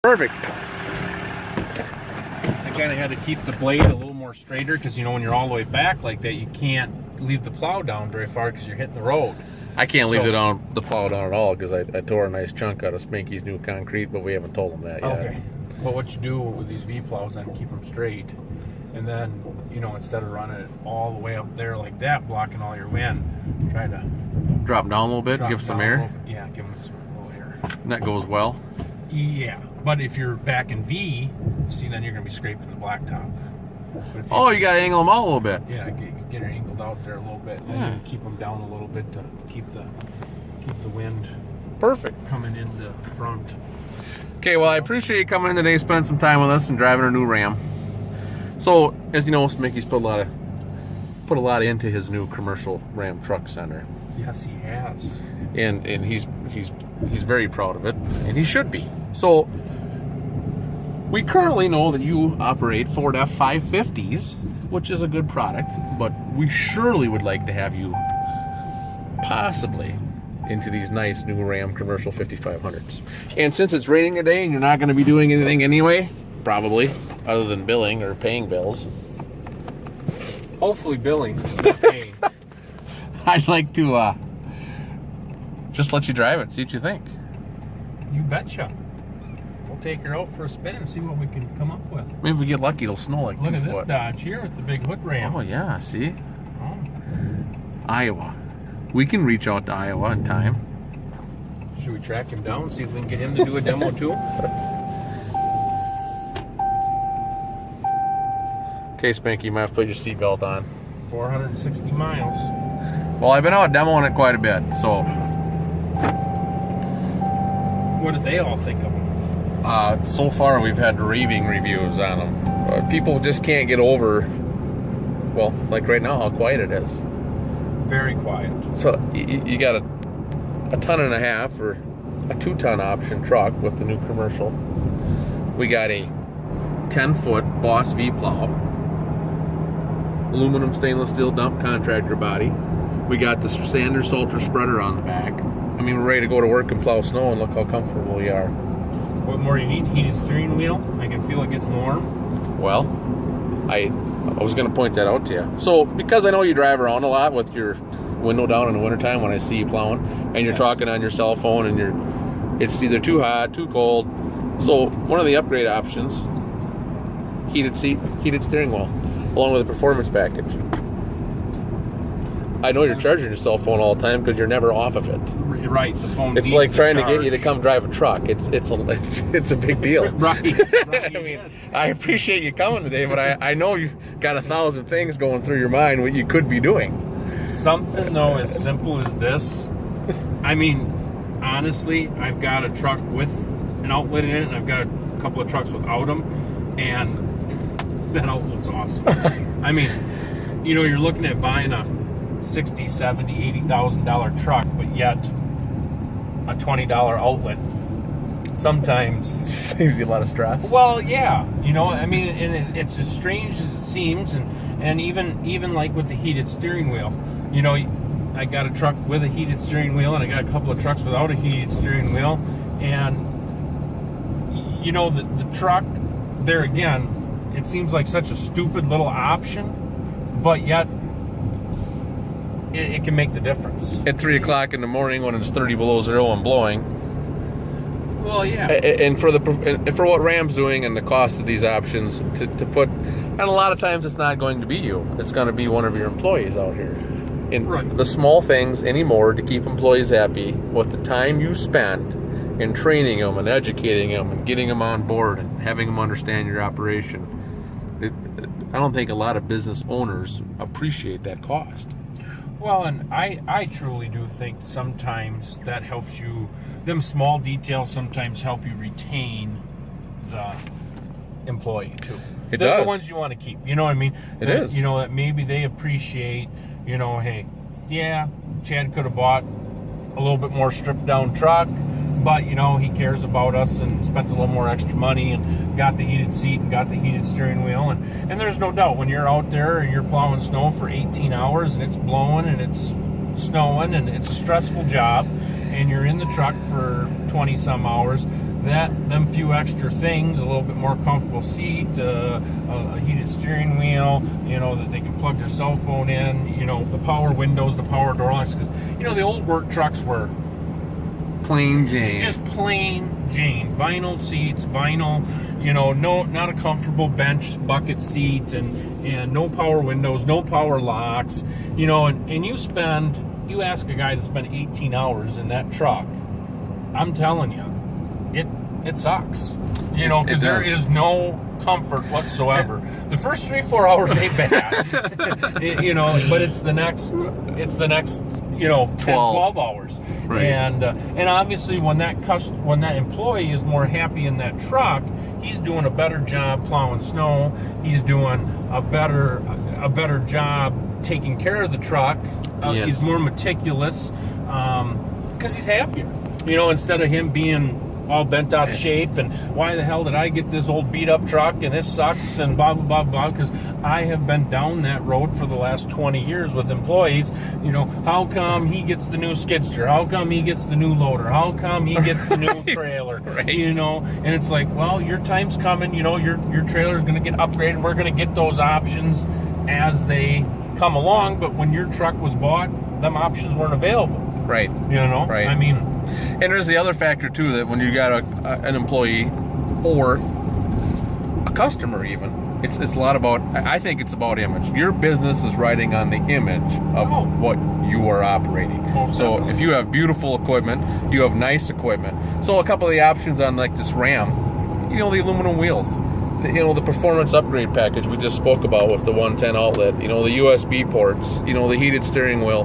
Perfect. I kind of had to keep the blade a little more straighter because, you know, when you're all the way back like that, you can't leave the plow down very far because you're hitting the road. I can't leave the plow down at all because I tore a nice chunk out of Spanky's new concrete, but we haven't told him that yet. Okay. Well, what you do with these V-plows, then keep them straight. And then, you know, instead of running it all the way up there like that, blocking all your wind, try to drop down a little bit, give some air. Yeah, give them some little air. And that goes well. Yeah, but if you're back in V, see, then you're going to be scraping the blacktop. Oh, you got to angle them out a little bit. Yeah, get it angled out there a little bit, and then keep them down a little bit to keep the wind perfect coming in the front. Okay, well, I appreciate you coming in today, spending some time with us, and driving our new Ram. So, as you know, Spanky's put a lot into his new commercial Ram Truck Center. Yes, he has. And he's very proud of it, and he should be. So, we currently know that you operate Ford F550s, which is a good product, but we surely would like to have you possibly into these nice new Ram commercial 5500s. And since it's raining today and you're not going to be doing anything anyway, probably, other than billing or paying bills. Hopefully billing. Okay. I'd like to just let you drive it, see what you think. You betcha. We'll take her out for a spin and see what we can come up with. Maybe if we get lucky, it'll snow like 2 foot. Look at this Dodge here with the big hook ram. Oh, yeah, see? Oh. Iowa. We can reach out to Iowa in time. Should we track him down and see if we can get him to do a demo too? Okay, Spanky, you might have to put your seatbelt on. 460 miles. Well, I've been out demoing it quite a bit, so. What did they all think of them? So far, we've had raving reviews on them. People just can't get over, well, like right now, how quiet it is. Very quiet. So you got a 1.5 ton or a 2-ton option truck with the new commercial. We got a 10-foot Boss V plow, aluminum stainless steel dump contractor body. We got the sander salter spreader on the back. I mean, we're ready to go to work and plow snow, and look how comfortable we are. What more do you need? Heated steering wheel? I can feel it getting warm. Well, I was going to point that out to you. So, because I know you drive around a lot with your window down in the wintertime when I see you plowing, and you're talking on your cell phone, and it's either too hot, too cold. So, one of the upgrade options, heated seat, heated steering wheel, along with a performance package. I know you're charging your cell phone all the time because you're never off of it. Right, the phone. It's like trying to get you to come drive a truck. It's a big deal. Right. I mean, I appreciate you coming today, but I know you've got 1,000 things going through your mind what you could be doing. Something though as simple as this. I mean, honestly, I've got a truck with an outlet in it, and I've got a couple of trucks without them, and that outlet's awesome. I mean, you know, you're looking at buying a $60,000, $70,000, $80,000 truck, but yet a $20 outlet sometimes saves you a lot of stress. Well, yeah, you know, I mean, and it's as strange as it seems, and even like with the heated steering wheel, you know, I got a truck with a heated steering wheel, and I got a couple of trucks without a heated steering wheel, and you know, the truck there again, it seems like such a stupid little option, but yet it can make the difference. At 3 o'clock in the morning when it's 30 below zero and blowing. Well, yeah. And for what Ram's doing and the cost of these options to put, and a lot of times it's not going to be you. It's going to be one of your employees out here. And right. The small things anymore to keep employees happy with the time you spent in training them and educating them and getting them on board and having them understand your operation. I don't think a lot of business owners appreciate that cost. Well, and I truly do think sometimes that helps you, them small details sometimes help you retain the employee too. They're the ones you want to keep, you know what I mean? It is. You know, that maybe they appreciate, you know, hey, yeah, Chad could have bought a little bit more stripped down truck, but, you know, he cares about us and spent a little more extra money and got the heated seat and got the heated steering wheel. And there's no doubt when you're out there and you're plowing snow for 18 hours and it's blowing and it's snowing and it's a stressful job and you're in the truck for 20 some hours, them few extra things, a little bit more comfortable seat, a heated steering wheel, that they can plug their cell phone in, the power windows, the power door locks, because, the old work trucks were plain Jane. just plain Jane. Vinyl seats, vinyl, not a comfortable bench bucket seat, and no power windows, no power locks, and you ask a guy to spend 18 hours in that truck, I'm telling you, it sucks, because there is no comfort whatsoever. The first 3-4 hours ain't bad, but it's the next 12 hours. Right. And obviously when that employee is more happy in that truck, he's doing a better job plowing snow. He's doing a better job taking care of the truck. Yes. He's more meticulous because he's happier. Instead of him being all bent out of shape and why the hell did I get this old beat up truck and this sucks and blah blah blah blah, because I have been down that road for the last 20 years with employees. How come he gets the new skidster? How come he gets the new loader? How come he gets the new trailer? Right. And it's like, well, your time's coming. Your trailer's going to get upgraded. We're going to get those options as they come along. But when your truck was bought, them options weren't available. Right. Right. I mean, and there's the other factor too, that when you got an employee or a customer, even it's a lot about. I think it's about image. Your business is riding on the image of what you are operating. So definitely. if you have beautiful equipment, you have nice equipment. So a couple of the options on like this Ram, the aluminum wheels. The performance upgrade package we just spoke about with the 110 outlet. The USB ports. The heated steering wheel.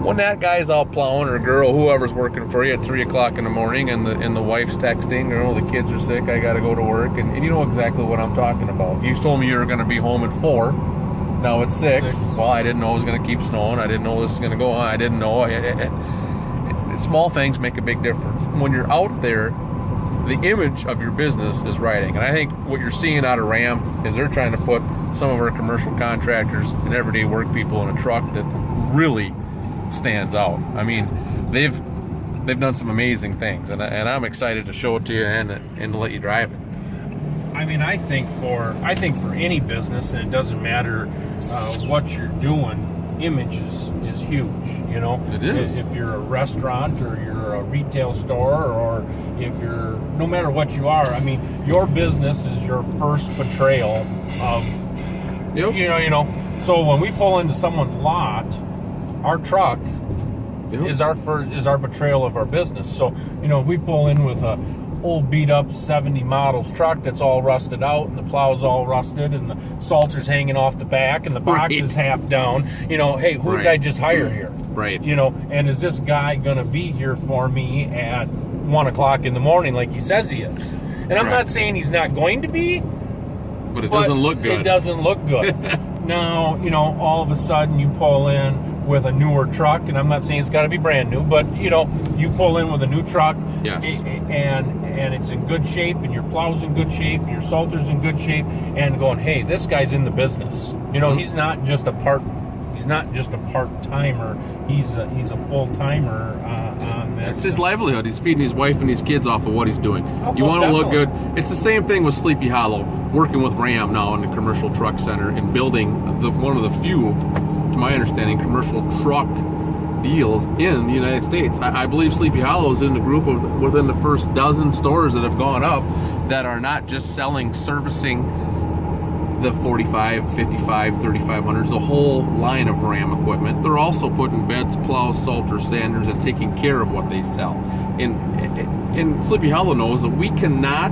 When that guy's out plowing, or girl, whoever's working for you at 3 o'clock in the morning, and the wife's texting, the kids are sick, I got to go to work, and you know exactly what I'm talking about. You told me you were going to be home at 4. Now it's 6. Well, I didn't know it was going to keep snowing. I didn't know this was going to go on. I didn't know. Small things make a big difference. When you're out there, the image of your business is riding. And I think what you're seeing out of Ram is they're trying to put some of our commercial contractors and everyday work people in a truck that really stands out. I mean, they've done some amazing things, and I'm excited to show it to you and to let you drive it. I mean, I think for any business, and it doesn't matter what you're doing, image is huge. It is. If you're a restaurant or you're a retail store, or if you're, no matter what you are, I mean, your business is your first portrayal of. Yep. So when we pull into someone's lot, our truck is our betrayal of our business. So, if we pull in with a old beat up 70 models truck that's all rusted out, and the plow's all rusted, and the salter's hanging off the back, and the box is half down, hey, who did I just hire here? Right. And is this guy going to be here for me at 1 o'clock in the morning like he says he is? And I'm not saying he's not going to be, but it doesn't look good. It doesn't look good. Now, all of a sudden you pull in with a newer truck, and I'm not saying it's got to be brand new, but you pull in with a new truck, yes, and it's in good shape, and your plow's in good shape, and your salter's in good shape, and going, hey, this guy's in the business. He's not just a part-timer. He's a full-timer on this. It's his livelihood. He's feeding his wife and his kids off of what he's doing. You want to look good. It's the same thing with Sleepy Hollow, working with Ram now in the commercial truck center and building one of the few, to my understanding, commercial truck deals in the United States. I believe Sleepy Hollow is in the group of within the first dozen stores that have gone up that are not just servicing the 45, 55, 3500s, the whole line of Ram equipment. They're also putting beds, plows, salter, sanders, and taking care of what they sell. And Sleepy Hollow knows that we cannot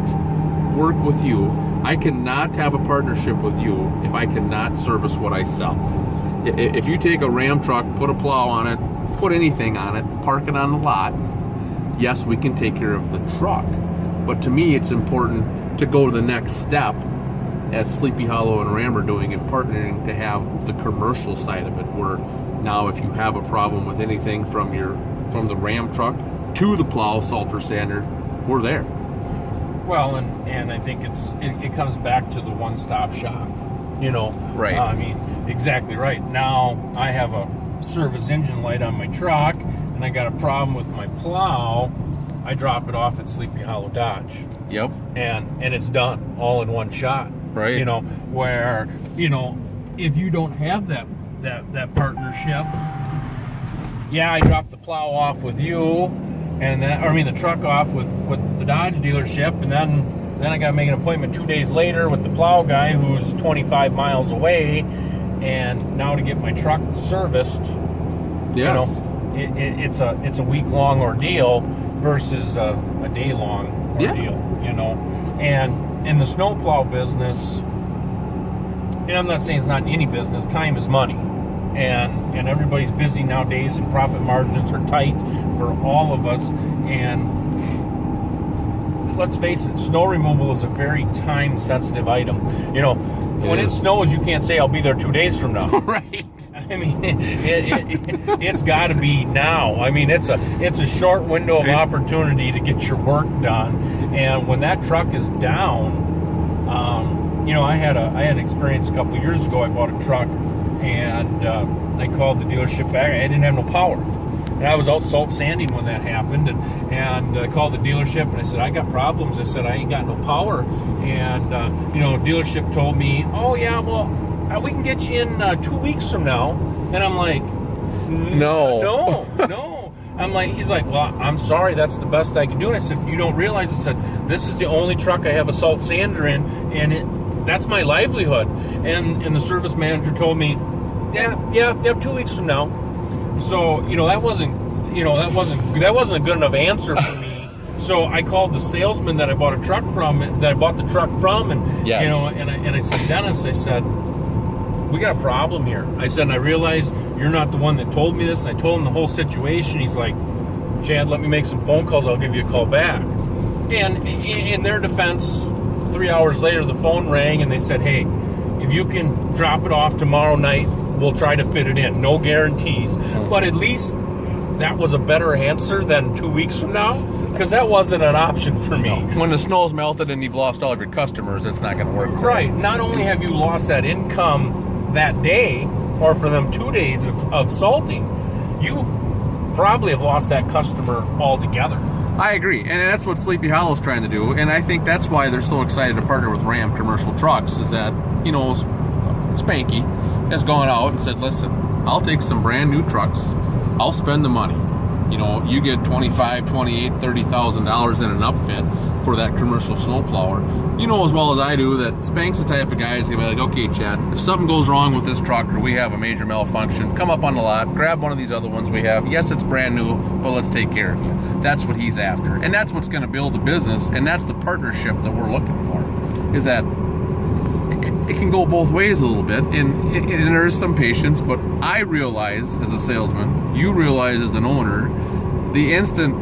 work with you. I cannot have a partnership with you if I cannot service what I sell. If you take a Ram truck, put a plow on it, put anything on it, park it on the lot, yes, we can take care of the truck. But to me, it's important to go to the next step, as Sleepy Hollow and Ram are doing, and partnering to have the commercial side of it, where now if you have a problem with anything from the Ram truck to the plow, salter, sander, we're there. Well, and I think it comes back to the one-stop shop, Right. I mean, exactly right. Now I have a service engine light on my truck, and I got a problem with my plow. I drop it off at Sleepy Hollow Dodge, Yep. and it's done all in one shot. Right. You know, where, you know, if you don't have that partnership, yeah, I drop the plow off with you, and then, or I mean the truck off with the Dodge dealership, and then I got to make an appointment 2 days later with the plow guy who's 25 miles away, and now to get my truck serviced, Yes. you know, it's a week-long ordeal versus a day-long ordeal, you know. And in the snowplow business, and I'm not saying it's not in any business, time is money. And everybody's busy nowadays, and profit margins are tight for all of us. And let's face it, snow removal is a very time-sensitive item. You know, when it snows, you can't say, I'll be there 2 days from now. Right. I mean, it's got to be now. I mean, it's a short window of opportunity to get your work done. And when that truck is down, you know, I had an experience a couple of years ago. I bought a truck, and I called the dealership back. I didn't have no power, and I was out salt sanding when that happened. And I called the dealership, and I said, I got problems. I said, I ain't got no power. And you know, dealership told me, oh yeah, well, we can get you in 2 weeks from now. And I'm like, no. I'm like, he's like, well, I'm sorry, that's the best I can do. And I said, you don't realize, I said, this is the only truck I have a salt sander in, and that's my livelihood. And the service manager told me, yeah, 2 weeks from now. So, you know, that wasn't a good enough answer for me. So I called the salesman that I bought the truck from, and Yes. you know, and I said, Dennis, I said, we got a problem here. I said, and I realize you're not the one that told me this. And I told him the whole situation. He's like, Chad, let me make some phone calls. I'll give you a call back. And in their defense, 3 hours later, the phone rang, and they said, hey, if you can drop it off tomorrow night, we'll try to fit it in. No guarantees. But at least that was a better answer than 2 weeks from now, because that wasn't an option for me. When the snow's melted and you've lost all of your customers, it's not going to work. Right. Not only have you lost that income that day, or for them 2 days of salting, you probably have lost that customer altogether. I agree, and that's what Sleepy Hollow's trying to do, and I think that's why they're so excited to partner with Ram Commercial Trucks, is that, you know, Spanky has gone out and said, listen, I'll take some brand new trucks, I'll spend the money. You know, you get $25,000, $28,000, $30,000 in an upfit for that commercial snowplower. You know as well as I do that Spank's the type of guy who's gonna be like, okay, Chad, if something goes wrong with this truck or we have a major malfunction, come up on the lot, grab one of these other ones we have. Yes, it's brand new, but let's take care of you. That's what he's after, and that's what's going to build a business, and that's the partnership that we're looking for. Is that it can go both ways a little bit, and there is some patience, but I realize as a salesman, you realize as an owner, the instant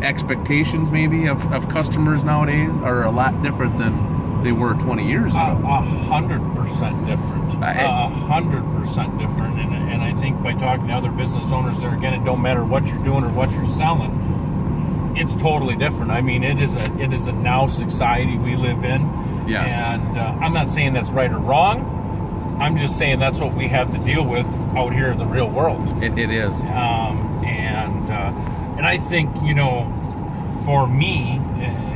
expectations maybe of customers nowadays are a lot different than they were 20 years ago. 100% different. 100% different. And I think by talking to other business owners there, again, it don't matter what you're doing or what you're selling, it's totally different. I mean, it is a now society we live in. Yes. And I'm not saying that's right or wrong. I'm just saying that's what we have to deal with out here in the real world. It is. And I think, you know, for me,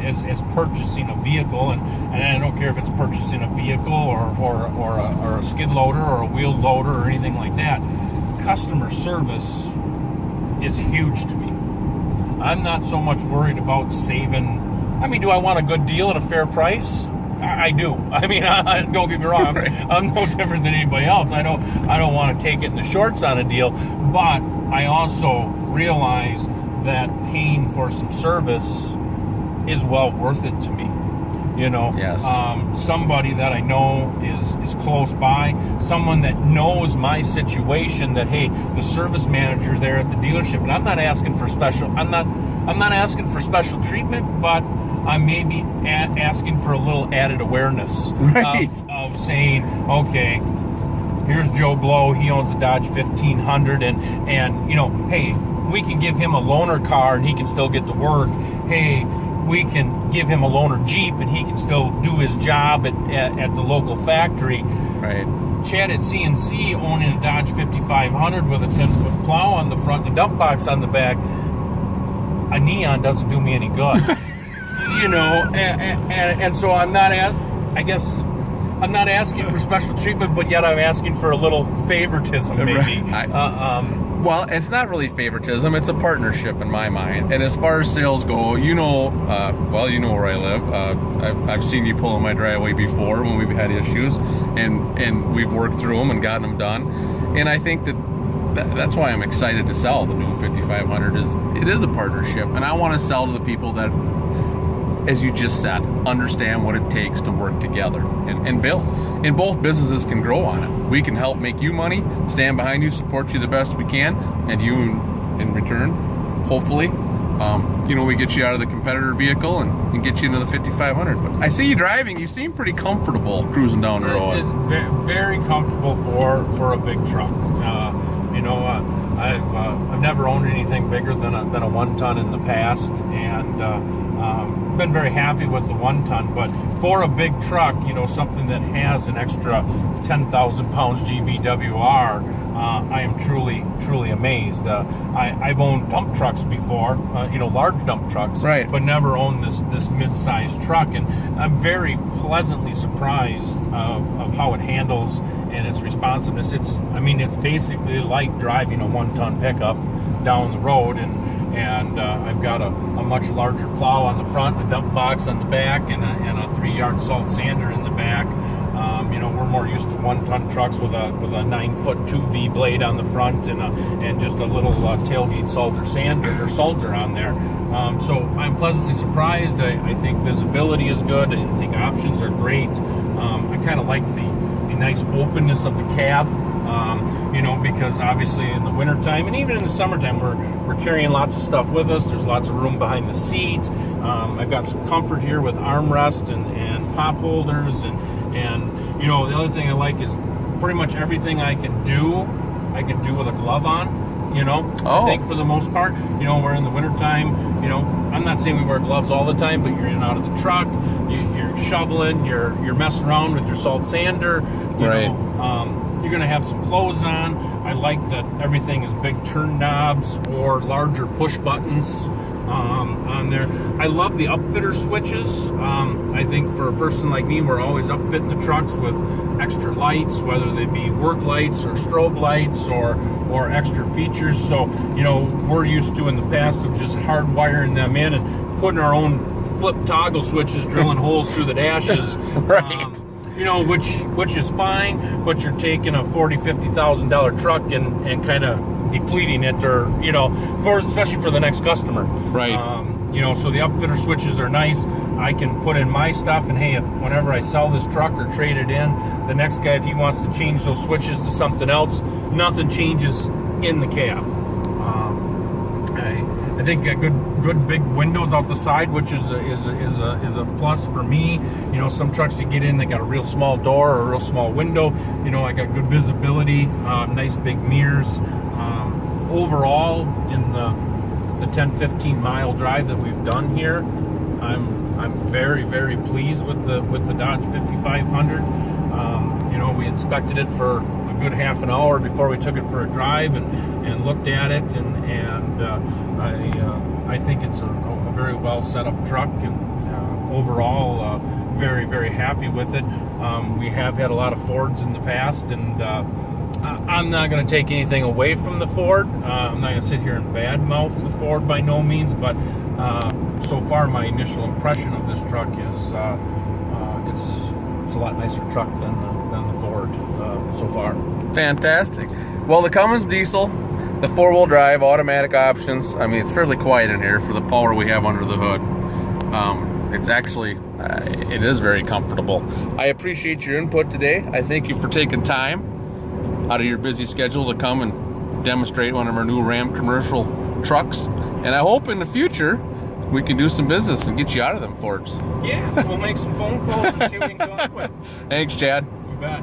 as purchasing a vehicle, and I don't care if it's purchasing a vehicle or a skid loader or a wheeled loader or anything like that, customer service is huge to me. I'm not so much worried about saving. I mean, do I want a good deal at a fair price? I do. I mean, don't get me wrong. I'm no different than anybody else. I don't want to take it in the shorts on a deal, but I also realize that paying for some service is well worth it to me. You know, yes. Somebody that I know is close by, someone that knows my situation, that, hey, the service manager there at the dealership, and I'm not asking for special treatment, but I may be asking for a little added awareness of saying, okay, here's Joe Blow, he owns a Dodge 1500, and you know, hey, we can give him a loaner car and he can still get to work. Hey, we can give him a loaner Jeep and he can still do his job at the local factory. Right. Chad at CNC owning a Dodge 5500 with a 10-foot plow on the front and a dump box on the back. a neon doesn't do me any good. You know, and so I'm not I guess I'm not asking for special treatment, but yet I'm asking for a little favoritism, maybe. Well, it's not really favoritism. It's a partnership in my mind. And as far as sales go, you know where I live. I've seen you pull in my driveway before when we've had issues, and we've worked through them and gotten them done. And I think that's why I'm excited to sell the new 5500. It is a partnership, and I want to sell to the people that, as you just said, understand what it takes to work together and build. And both businesses can grow on it. We can help make you money, stand behind you, support you the best we can, and you in return, hopefully, we get you out of the competitor vehicle and get you into the 5500. But I see you driving. You seem pretty comfortable cruising down the road. It's very comfortable for a big truck. I've never owned anything bigger than a 1 ton in the past, and been very happy with the 1 ton. But for a big truck, something that has an extra 10,000 pounds GVWR, I am truly amazed. I've owned dump trucks before, large dump trucks, right, but never owned this mid-sized truck, and I'm very pleasantly surprised of how it handles and its responsiveness. It's basically like driving a 1 ton pickup down the road, and I've got a much larger plow on the front, a dump box on the back, and a 3-yard salt sander in the back. We're more used to 1 ton trucks with a 9-foot 2V blade on the front and just a little tailgate salter on there. So I'm pleasantly surprised. I think visibility is good. I think options are great. I kind of like the nice openness of the cab. Because obviously in the wintertime and even in the summertime, we're carrying lots of stuff with us. There's lots of room behind the seat. I've got some comfort here with armrest and pop holders, and the other thing I like is pretty much everything I can do with a glove on. I think for the most part, we're in the wintertime, I'm not saying we wear gloves all the time, but you're in and out of the truck, you're shoveling, you're messing around with your salt sander, right. You're going to have some clothes on. I like that everything is big turn knobs or larger push buttons on there. I love the upfitter switches. I think for a person like me, we're always upfitting the trucks with extra lights, whether they be work lights or strobe lights or extra features. So, we're used to in the past of just hardwiring them in and putting our own flip toggle switches, drilling holes through the dashes. Right. Which is fine, but you're taking a $40,000-$50,000 truck and kind of depleting it, or especially for the next customer. Right. So the upfitter switches are nice. I can put in my stuff, and hey, whenever I sell this truck or trade it in, the next guy, if he wants to change those switches to something else, nothing changes in the cab. I think good big windows out the side, which is a plus for me. Some trucks you get in, they got a real small door or a real small window. I got good visibility, nice big mirrors. Overall, in the 10-15 mile drive that we've done here, I'm very, very pleased with the Dodge 5500. We inspected it for a good half an hour before we took it for a drive and looked at it, and I think it's a very well set up truck, and overall very, very happy with it. We have had a lot of Fords in the past, and I'm not going to take anything away from the Ford. I'm not going to sit here and badmouth the Ford by no means, but so far my initial impression of this truck is it's a lot nicer truck than the Ford so far. Fantastic. Well, the Cummins diesel, the 4-wheel drive, automatic options. It's fairly quiet in here for the power we have under the hood. It's actually, it is very comfortable. I appreciate your input today. I thank you for taking time out of your busy schedule to come and demonstrate one of our new Ram commercial trucks. And I hope in the future we can do some business and get you out of them Fords. Yeah, we'll make some phone calls and see what we can come up with. Thanks, Chad. You bet.